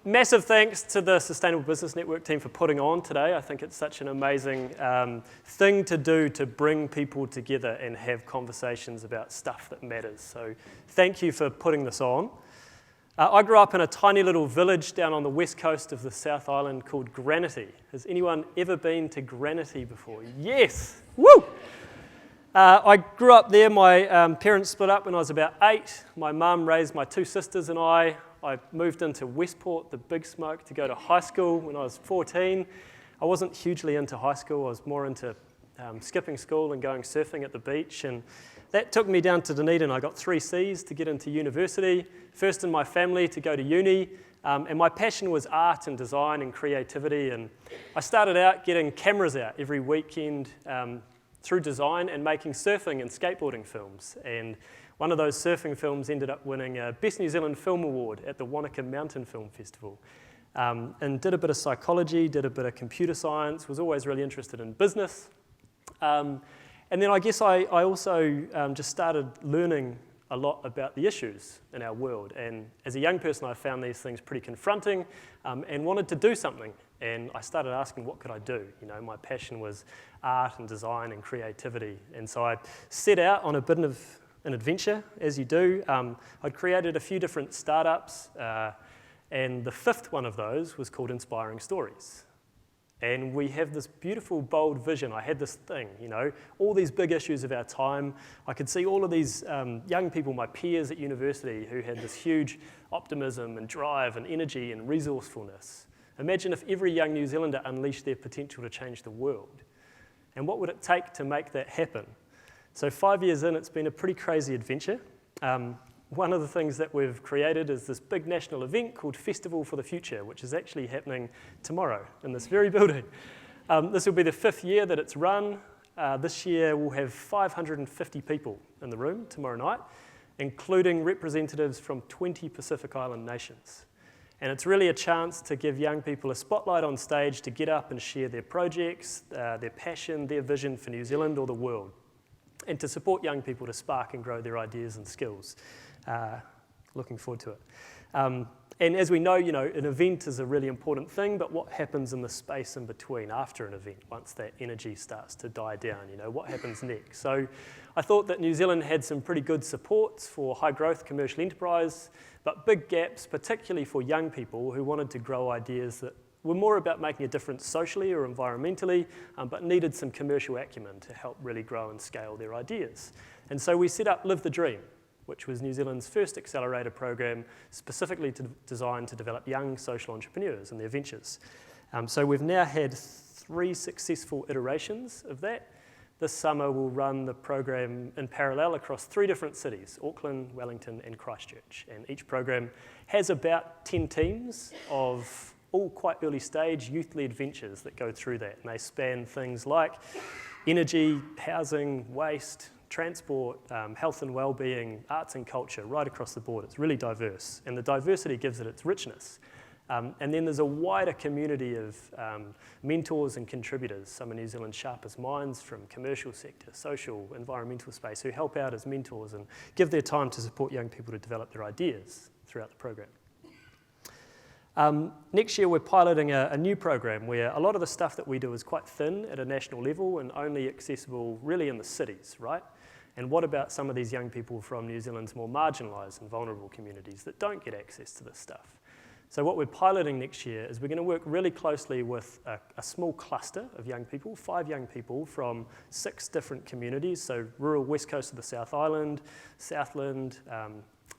Massive thanks to the Sustainable Business Network team for putting on today. I think it's such an amazing thing to do to bring people together and have conversations about stuff that matters. So thank you for putting this on. I grew up in a tiny little village down on the west coast of the South Island called Granity. Has anyone ever been to Granity before? Yes! Woo! I grew up there. My parents split up when I was about 8. My mum raised my 2 sisters and I. I moved into Westport, the Big Smoke, to go to high school when I was 14. I wasn't hugely into high school. I was more into skipping school and going surfing at the beach. And that took me down to Dunedin. I got 3 Cs to get into university, first in my family to go to uni. And my passion was art and design and creativity. And I started out getting cameras out every weekend through design and making surfing and skateboarding films. And one of those surfing films ended up winning a Best New Zealand Film Award at the Wanaka Mountain Film Festival. And did a bit of psychology, did a bit of computer science, was always really interested in business. And then I guess I also just started learning a lot about the issues in our world. And as a young person, I found these things pretty confronting and wanted to do something. And I started asking, what could I do? You know, my passion was art and design and creativity. And so I set out on a bit of an adventure, as you do. I'd created a few different startups, and the 5th one of those was called Inspiring Stories. And we have this beautiful, bold vision. I had this thing, you know, all these big issues of our time. I could see all of these young people, my peers at university, who had this huge optimism and drive and energy and resourcefulness. Imagine if every young New Zealander unleashed their potential to change the world. And what would it take to make that happen? So 5 years in, it's been a pretty crazy adventure. One of the things that we've created is this big national event called Festival for the Future, which is actually happening tomorrow in this very building. This will be the 5th year that it's run. This year we'll have 550 people in the room tomorrow night, including representatives from 20 Pacific Island nations. And it's really a chance to give young people a spotlight on stage to get up and share their projects, their passion, their vision for New Zealand or the world, and to support young people to spark and grow their ideas and skills. Looking forward to it. And as we know, you know, an event is a really important thing, but what happens in the space in between after an event, once that energy starts to die down, you know, what happens next? So I thought that New Zealand had some pretty good supports for high growth commercial enterprise, but big gaps, particularly for young people who wanted to grow ideas that were more about making a difference socially or environmentally, but needed some commercial acumen to help really grow and scale their ideas. And so we set up Live the Dream, which was New Zealand's first accelerator program specifically designed to develop young social entrepreneurs and their ventures. So we've now had 3 successful iterations of that. This summer we'll run the program in parallel across 3 different cities, Auckland, Wellington and Christchurch. And each program has about 10 teams of all quite early stage youth-led ventures that go through that. And they span things like energy, housing, waste, transport, health and well-being, arts and culture, right across the board. It's really diverse. And the diversity gives it its richness. And then there's a wider community of mentors and contributors, some of New Zealand's sharpest minds from commercial sector, social, environmental space, who help out as mentors and give their time to support young people to develop their ideas throughout the program. Next year we're piloting a new program where a lot of the stuff that we do is quite thin at a national level and only accessible really in the cities, right? And what about some of these young people from New Zealand's more marginalised and vulnerable communities that don't get access to this stuff? So what we're piloting next year is we're going to work really closely with a small cluster of young people, 5 young people from 6 different communities, so rural west coast of the South Island, Southland,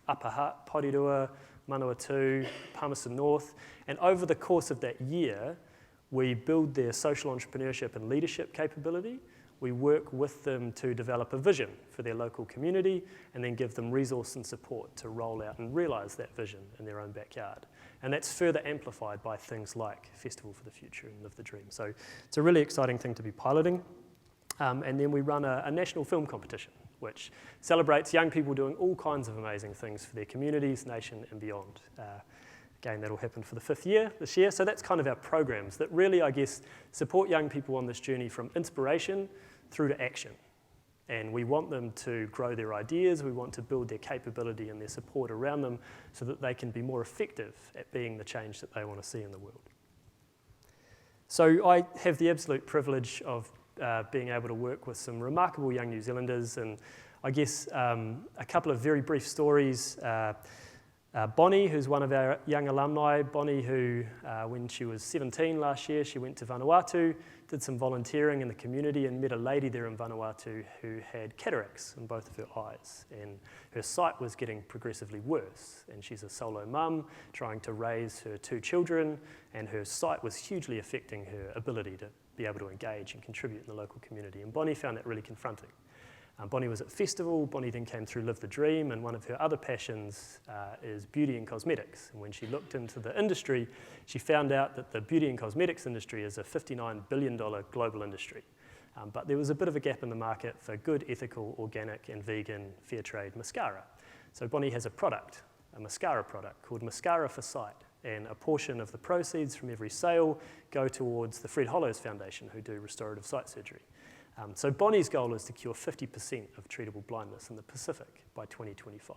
Upper Hutt, Porirua, Manawatu, Palmerston North, and over the course of that year, we build their social entrepreneurship and leadership capability. We work with them to develop a vision for their local community and then give them resource and support to roll out and realise that vision in their own backyard. And that's further amplified by things like Festival for the Future and Live the Dream. So it's a really exciting thing to be piloting. And then we run a national film competition, which celebrates young people doing all kinds of amazing things for their communities, nation and beyond. Again, that'll happen for the 5th year this year. So that's kind of our programs that really, I guess, support young people on this journey from inspiration through to action. And we want them to grow their ideas, we want to build their capability and their support around them so that they can be more effective at being the change that they want to see in the world. So I have the absolute privilege of being able to work with some remarkable young New Zealanders, and I guess a couple of very brief stories. Bonnie, who's one of our young alumni, Bonnie who, when she was 17 last year, she went to Vanuatu, did some volunteering in the community and met a lady there in Vanuatu who had cataracts in both of her eyes, and her sight was getting progressively worse, and she's a solo mum trying to raise her 2 children, and her sight was hugely affecting her ability to be able to engage and contribute in the local community, and Bonnie found that really confronting. Bonnie was at Festival. Bonnie then came through Live the Dream, and one of her other passions is beauty and cosmetics. And when she looked into the industry, she found out that the beauty and cosmetics industry is a $59 billion global industry. But there was a bit of a gap in the market for good, ethical, organic, and vegan fair trade mascara. So Bonnie has a product, a mascara product called Mascara for Sight, and a portion of the proceeds from every sale go towards the Fred Hollows Foundation, who do restorative sight surgery. So Bonnie's goal is to cure 50% of treatable blindness in the Pacific by 2025.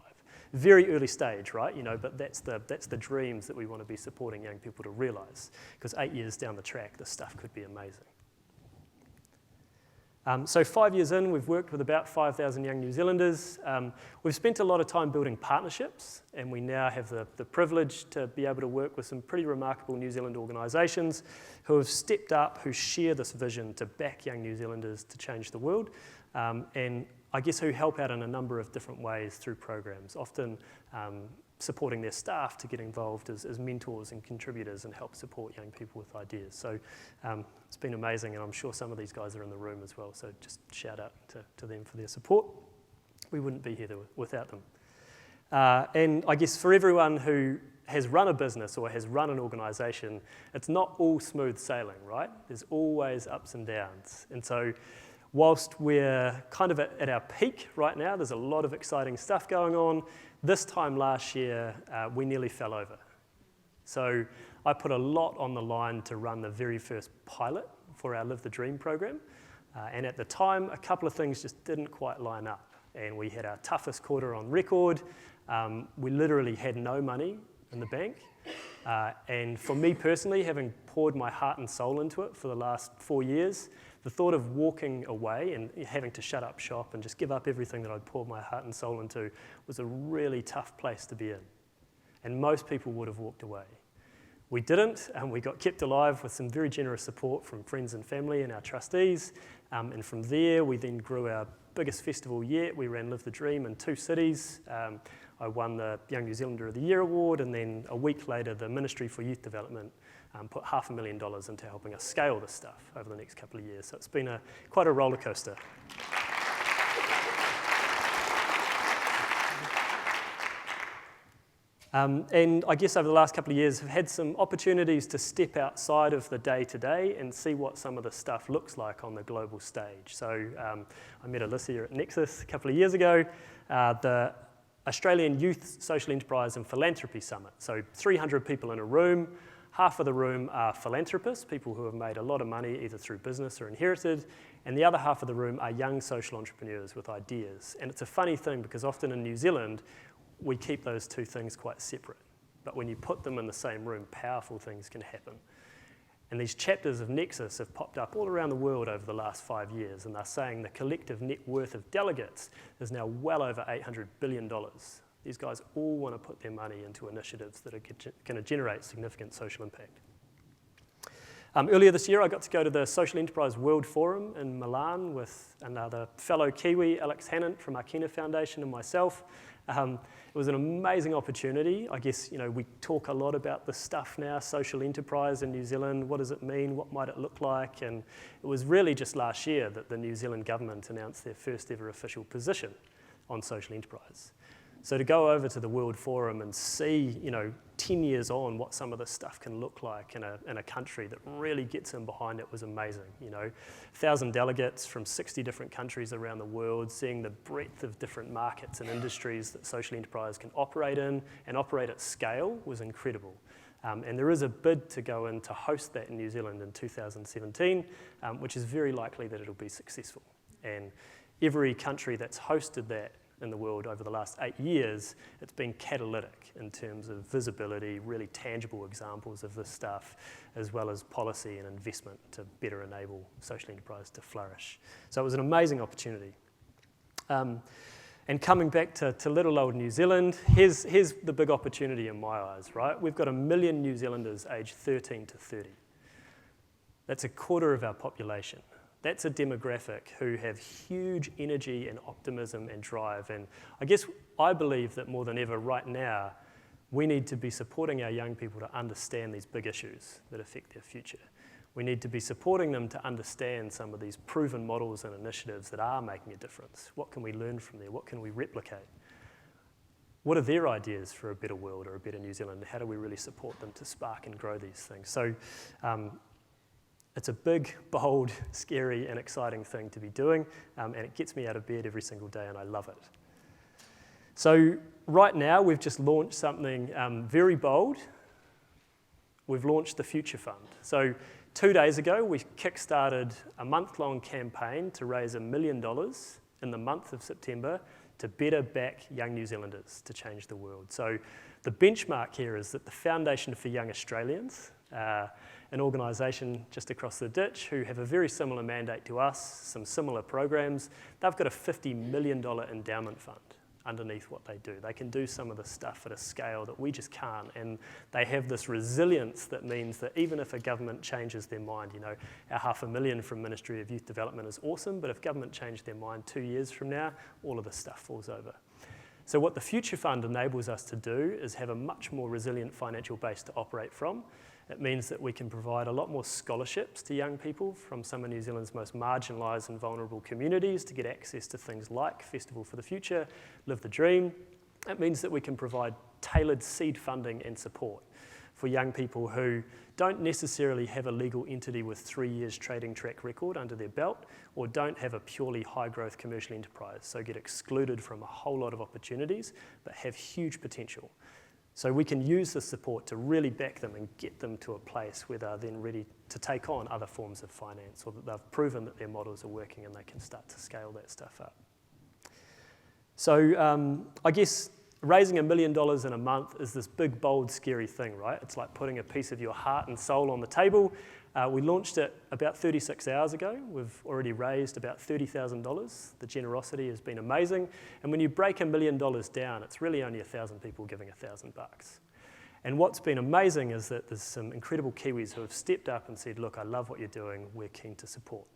Very early stage, right? But that's the dreams that we want to be supporting young people to realise, because 8 years down the track, this stuff could be amazing. So 5 years in, we've worked with about 5,000 young New Zealanders. We've spent a lot of time building partnerships, and we now have the privilege to be able to work with some pretty remarkable New Zealand organisations who have stepped up, who share this vision to back young New Zealanders to change the world, and I guess who help out in a number of different ways through programs, often supporting their staff to get involved as mentors and contributors and help support young people with ideas. So it's been amazing, and I'm sure some of these guys are in the room as well, so just shout out to them for their support. We wouldn't be here without them. And I guess for everyone who has run a business or has run an organisation, it's not all smooth sailing, right? There's always ups and downs. And so whilst we're kind of at our peak right now, there's a lot of exciting stuff going on. This time last year, we nearly fell over. So I put a lot on the line to run the very first pilot for our Live the Dream program. And at the time, a couple of things just didn't quite line up. And we had our toughest quarter on record. We literally had no money in the bank. And for me personally, having poured my heart and soul into it for the last 4 years, the thought of walking away and having to shut up shop and just give up everything that I'd poured my heart and soul into was a really tough place to be in. And most people would have walked away. We didn't, and we got kept alive with some very generous support from friends and family and our trustees. And from there, we then grew our biggest festival yet. We ran Live the Dream in 2 cities. I won the Young New Zealander of the Year award, and then a week later, the Ministry for Youth Development put $500,000 into helping us scale this stuff over the next couple of years. So it's been quite a roller coaster. And I guess over the last couple of years, I've had some opportunities to step outside of the day-to-day and see what some of the stuff looks like on the global stage. So I met Alyssa here at Nexus a couple of years ago, the Australian Youth Social Enterprise and Philanthropy Summit. So 300 people in a room. Half of the room are philanthropists, people who have made a lot of money either through business or inherited, and the other half of the room are young social entrepreneurs with ideas. And it's a funny thing because often in New Zealand, we keep those two things quite separate. But when you put them in the same room, powerful things can happen. And these chapters of Nexus have popped up all around the world over the last 5 years, and they're saying the collective net worth of delegates is now well over $800 billion. These guys all want to put their money into initiatives that are going to generate significant social impact. Earlier this year, I got to go to the Social Enterprise World Forum in Milan with another fellow Kiwi, Alex Hannant from Arkina Foundation, and myself. It was an amazing opportunity. I guess, we talk a lot about this stuff now, social enterprise in New Zealand. What does it mean? What might it look like? And it was really just last year that the New Zealand government announced their first ever official position on social enterprise. So to go over to the World Forum and see, 10 years on what some of this stuff can look like in a country that really gets in behind it was amazing. 1,000 delegates from 60 different countries around the world, seeing the breadth of different markets and industries that social enterprise can operate in and operate at scale was incredible. And there is a bid to go in to host that in New Zealand in 2017, which is very likely that it'll be successful. And every country that's hosted that in the world over the last 8 years, it's been catalytic in terms of visibility, really tangible examples of this stuff, as well as policy and investment to better enable social enterprise to flourish. So it was an amazing opportunity. And coming back to little old New Zealand, here's the big opportunity in my eyes, right? We've got 1 million New Zealanders aged 13 to 30. That's a quarter of our population. That's a demographic who have huge energy and optimism and drive. And I guess I believe that more than ever right now, we need to be supporting our young people to understand these big issues that affect their future. We need to be supporting them to understand some of these proven models and initiatives that are making a difference. What can we learn from there? What can we replicate? What are their ideas for a better world or a better New Zealand? How do we really support them to spark and grow these things? So it's a big, bold, scary and exciting thing to be doing, and it gets me out of bed every single day and I love it. So right now we've just launched something very bold. We've launched the Future Fund. So 2 days ago, we kickstarted a month-long campaign to raise $1 million in the month of September to better back young New Zealanders to change the world. So the benchmark here is that the Foundation for Young Australians, an organisation just across the ditch who have a very similar mandate to us, some similar programs, they've got a $50 million endowment fund underneath what they do. They can do some of the stuff at a scale that we just can't, and they have this resilience that means that even if a government changes their mind, you know, our $500,000 from Ministry of Youth Development is awesome, but if government changed their mind 2 years from now, all of this stuff falls over. So what the Future Fund enables us to do is have a much more resilient financial base to operate from. It means that we can provide a lot more scholarships to young people from some of New Zealand's most marginalised and vulnerable communities to get access to things like Festival for the Future, Live the Dream. It means that we can provide tailored seed funding and support for young people who don't necessarily have a legal entity with 3 years trading track record under their belt, or don't have a purely high growth commercial enterprise, so get excluded from a whole lot of opportunities, but have huge potential. So we can use the support to really back them and get them to a place where they're then ready to take on other forms of finance, or that they've proven that their models are working and they can start to scale that stuff up. So I guess raising $1 million in a month is this big, bold, scary thing, right? It's like putting a piece of your heart and soul on the table. We launched it about 36 hours ago. We've already raised about $30,000. The generosity has been amazing. And when you break $1 million down, it's really only 1,000 people giving $1,000. And what's been amazing is that there's some incredible Kiwis who have stepped up and said, look, I love what you're doing. We're keen to support.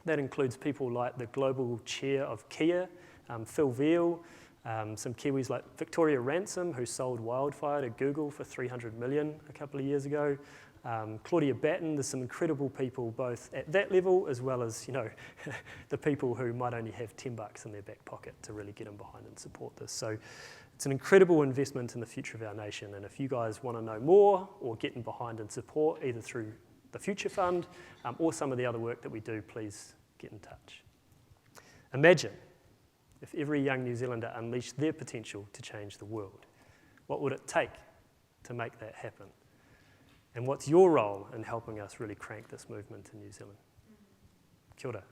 That includes people like the global chair of Kia, Phil Veal, some Kiwis like Victoria Ransom, who sold Wildfire to Google for $300 million a couple of years ago. Claudia Batten. There's some incredible people both at that level as well as, you know, the people who might only have $10 in their back pocket to really get in behind and support this. So it's an incredible investment in the future of our nation. And if you guys want to know more or get in behind and support either through the Future Fund or some of the other work that we do, please get in touch. Imagine if every young New Zealander unleashed their potential to change the world. What would it take to make that happen? And what's your role in helping us really crank this movement in New Zealand? Kia ora.